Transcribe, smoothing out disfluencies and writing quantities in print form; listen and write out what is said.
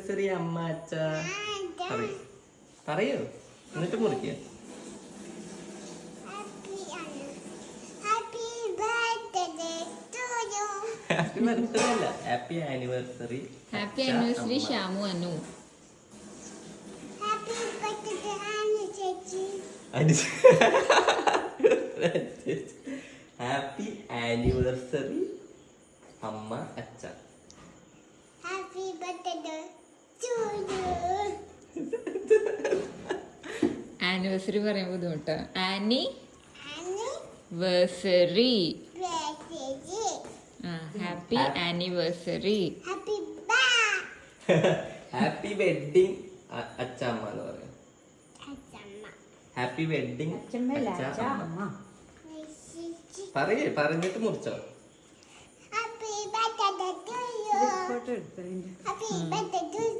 ചെറിയ അമ്മ അച്ഛ പറയൂ എന്നിട്ട് മുറിക്കുക. ഹാപ്പി ബർത്ത്ഡേ അല്ല, happy anniversary. Happy anniversary Shyamu Anu. Happy anniversary അമ്മ അച്ഛ. ആനിവേഴ്സറി പറയാൻ ബുദ്ധിമുട്ടാ. Anniversary. Happy anniversary. Happy wedding അച്ഛമ്മ എന്ന് പറയാം. ഹാപ്പി വെഡിങ് അച്ഛമ്മ പറയേ, പറഞ്ഞിട്ട് മുറിച്ചോ. Happy birthday to you.